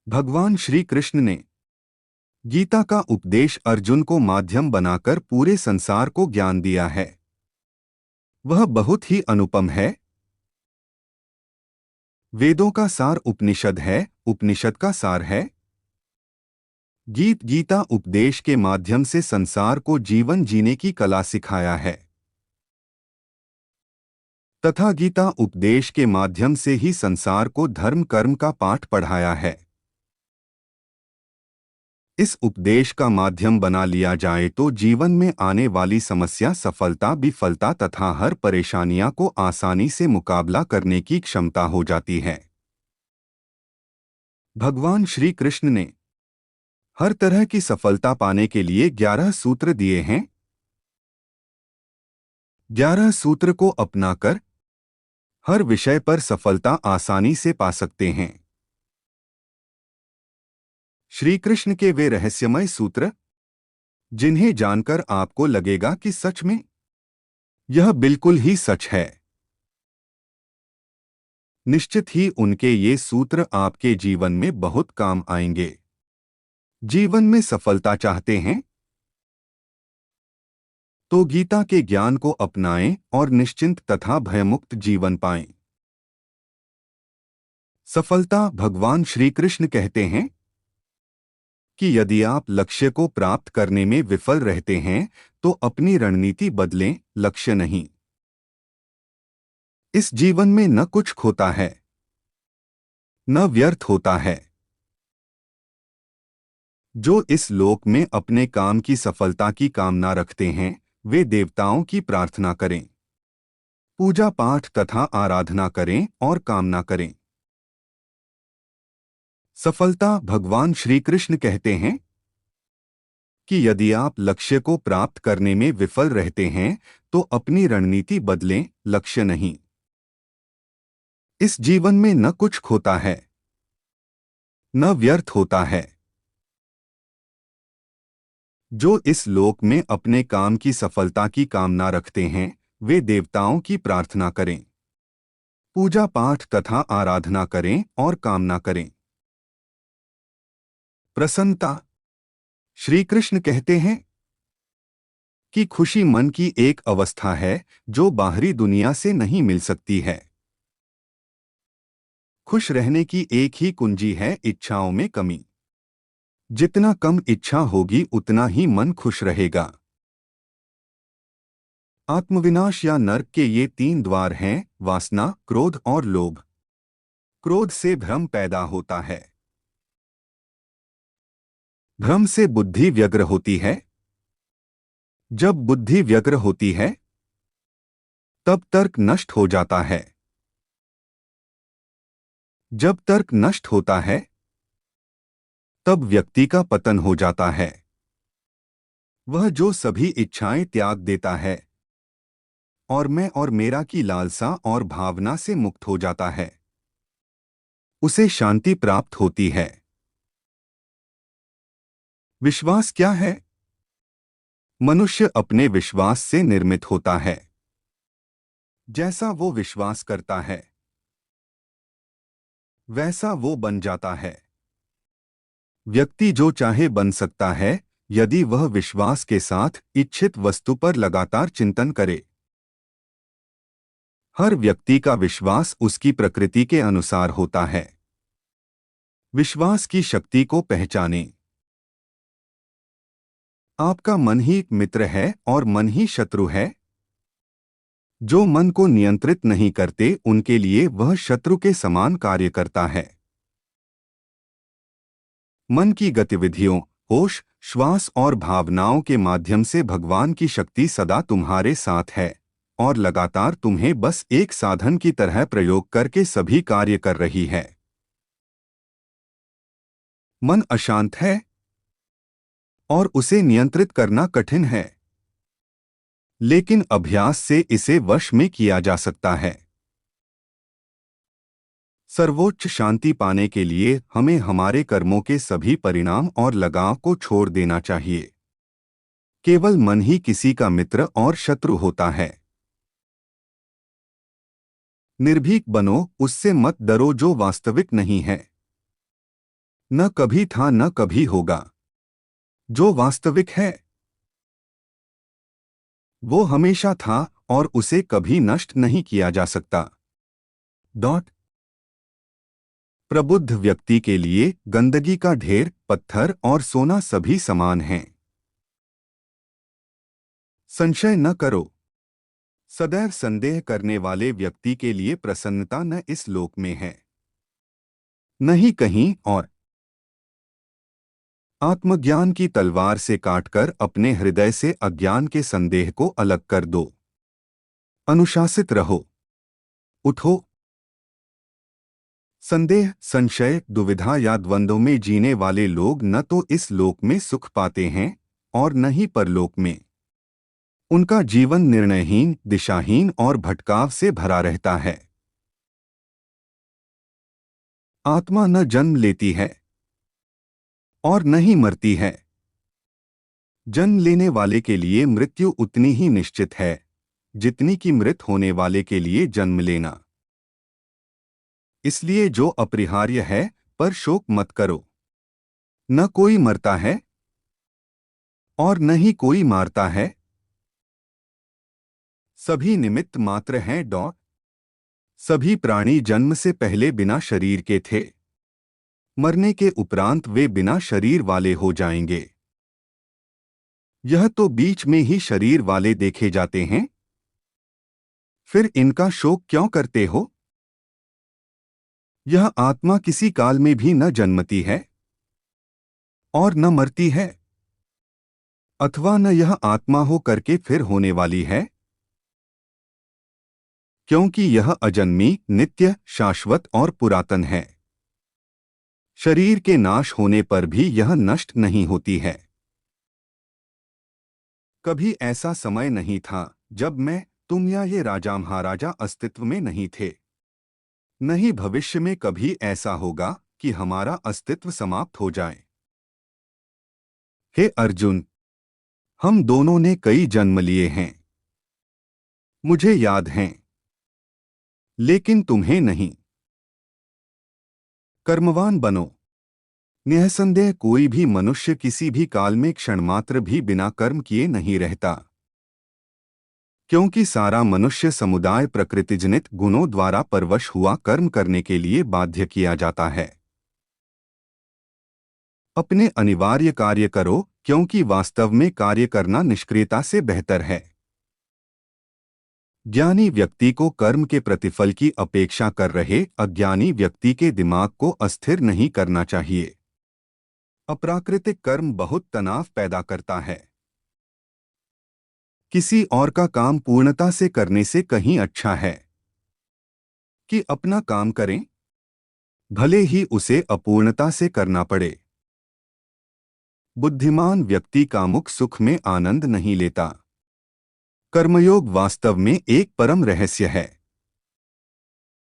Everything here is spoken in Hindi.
भगवान श्री कृष्ण ने गीता का उपदेश अर्जुन को माध्यम बनाकर पूरे संसार को ज्ञान दिया है। वह बहुत ही अनुपम है। वेदों का सार उपनिषद है, उपनिषद का सार है गीता उपदेश के माध्यम से संसार को जीवन जीने की कला सिखाया है तथा गीता उपदेश के माध्यम से ही संसार को धर्म कर्म का पाठ पढ़ाया है। इस उपदेश का माध्यम बना लिया जाए तो जीवन में आने वाली समस्या, सफलता, विफलता तथा हर परेशानियां को आसानी से मुकाबला करने की क्षमता हो जाती है। भगवान श्री कृष्ण ने हर तरह की सफलता पाने के लिए 11 सूत्र दिए हैं। 11 सूत्र को अपनाकर हर विषय पर सफलता आसानी से पा सकते हैं। श्री कृष्ण के वे रहस्यमय सूत्र जिन्हें जानकर आपको लगेगा कि सच में यह बिल्कुल ही सच है। निश्चित ही उनके ये सूत्र आपके जीवन में बहुत काम आएंगे। जीवन में सफलता चाहते हैं तो गीता के ज्ञान को अपनाएं और निश्चिंत तथा भयमुक्त जीवन पाएं। सफलता भगवान श्री कृष्ण कहते हैं कि यदि आप लक्ष्य को प्राप्त करने में विफल रहते हैं तो अपनी रणनीति बदलें, लक्ष्य नहीं। इस जीवन में न कुछ खोता है न व्यर्थ होता है। जो इस लोक में अपने काम की सफलता की कामना रखते हैं वे देवताओं की प्रार्थना करें, पूजा पाठ तथा आराधना करें और कामना करें। सफलता भगवान श्री कृष्ण कहते हैं कि यदि आप लक्ष्य को प्राप्त करने में विफल रहते हैं तो अपनी रणनीति बदलें, लक्ष्य नहीं। इस जीवन में न कुछ खोता है न व्यर्थ होता है। जो इस लोक में अपने काम की सफलता की कामना रखते हैं वे देवताओं की प्रार्थना करें, पूजा पाठ तथा आराधना करें और कामना करें। प्रसन्नता श्री कृष्ण कहते हैं कि खुशी मन की एक अवस्था है जो बाहरी दुनिया से नहीं मिल सकती है। खुश रहने की एक ही कुंजी है, इच्छाओं में कमी। जितना कम इच्छा होगी उतना ही मन खुश रहेगा। आत्मविनाश या नरक के ये 3 द्वार हैं, वासना, क्रोध और लोभ। क्रोध से भ्रम पैदा होता है, भ्रम से बुद्धि व्यग्र होती है, जब बुद्धि व्यग्र होती है तब तर्क नष्ट हो जाता है, जब तर्क नष्ट होता है तब व्यक्ति का पतन हो जाता है। वह जो सभी इच्छाएं त्याग देता है और मैं और मेरा की लालसा और भावना से मुक्त हो जाता है, उसे शांति प्राप्त होती है। विश्वास क्या है? मनुष्य अपने विश्वास से निर्मित होता है। जैसा वो विश्वास करता है वैसा वो बन जाता है। व्यक्ति जो चाहे बन सकता है यदि वह विश्वास के साथ इच्छित वस्तु पर लगातार चिंतन करे। हर व्यक्ति का विश्वास उसकी प्रकृति के अनुसार होता है। विश्वास की शक्ति को पहचानें। आपका मन ही मित्र है और मन ही शत्रु है। जो मन को नियंत्रित नहीं करते उनके लिए वह शत्रु के समान कार्य करता है। मन की गतिविधियों, होश, श्वास और भावनाओं के माध्यम से भगवान की शक्ति सदा तुम्हारे साथ है और लगातार तुम्हें बस एक साधन की तरह प्रयोग करके सभी कार्य कर रही है। मन अशांत है और उसे नियंत्रित करना कठिन है, लेकिन अभ्यास से इसे वश में किया जा सकता है। सर्वोच्च शांति पाने के लिए हमें हमारे कर्मों के सभी परिणाम और लगाव को छोड़ देना चाहिए। केवल मन ही किसी का मित्र और शत्रु होता है। निर्भीक बनो, उससे मत डरो जो वास्तविक नहीं है। न कभी था न कभी होगा। जो वास्तविक है वो हमेशा था और उसे कभी नष्ट नहीं किया जा सकता। डॉट। प्रबुद्ध व्यक्ति के लिए गंदगी का ढेर, पत्थर और सोना सभी समान हैं। संशय न करो। सदैव संदेह करने वाले व्यक्ति के लिए प्रसन्नता न इस लोक में है न ही कहीं और। आत्मज्ञान की तलवार से काटकर अपने हृदय से अज्ञान के संदेह को अलग कर दो। अनुशासित रहो। उठो। संदेह, संशय, दुविधा या द्वंद्व में जीने वाले लोग न तो इस लोक में सुख पाते हैं और न ही परलोक में। उनका जीवन निर्णयहीन, दिशाहीन और भटकाव से भरा रहता है। आत्मा न जन्म लेती है और न ही मरती है। जन्म लेने वाले के लिए मृत्यु उतनी ही निश्चित है जितनी कि मृत होने वाले के लिए जन्म लेना। इसलिए जो अपरिहार्य है पर शोक मत करो। न कोई मरता है और न ही कोई मारता है। सभी निमित्त मात्र हैं। डॉट। सभी प्राणी जन्म से पहले बिना शरीर के थे। मरने के उपरांत वे बिना शरीर वाले हो जाएंगे। यह तो बीच में ही शरीर वाले देखे जाते हैं। फिर इनका शोक क्यों करते हो? यह आत्मा किसी काल में भी न जन्मती है और न मरती है, अथवा न यह आत्मा हो करके फिर होने वाली है, क्योंकि यह अजन्मी, नित्य, शाश्वत और पुरातन है। शरीर के नाश होने पर भी यह नष्ट नहीं होती है। कभी ऐसा समय नहीं था जब मैं, तुम या ये राजा महाराजा अस्तित्व में नहीं थे। न ही भविष्य में कभी ऐसा होगा कि हमारा अस्तित्व समाप्त हो जाए। हे अर्जुन, हम दोनों ने कई जन्म लिए हैं, मुझे याद हैं, लेकिन तुम्हें नहीं। कर्मवान बनो। निःसंदेह कोई भी मनुष्य किसी भी काल में क्षणमात्र भी बिना कर्म किए नहीं रहता, क्योंकि सारा मनुष्य समुदाय प्रकृतिजनित गुणों द्वारा परवश हुआ कर्म करने के लिए बाध्य किया जाता है। अपने अनिवार्य कार्य करो, क्योंकि वास्तव में कार्य करना निष्क्रियता से बेहतर है। ज्ञानी व्यक्ति को कर्म के प्रतिफल की अपेक्षा कर रहे अज्ञानी व्यक्ति के दिमाग को अस्थिर नहीं करना चाहिए। अप्राकृतिक कर्म बहुत तनाव पैदा करता है। किसी और का काम पूर्णता से करने से कहीं अच्छा है कि अपना काम करें, भले ही उसे अपूर्णता से करना पड़े। बुद्धिमान व्यक्ति कामुक सुख में आनंद नहीं लेता। कर्मयोग वास्तव में एक परम रहस्य है।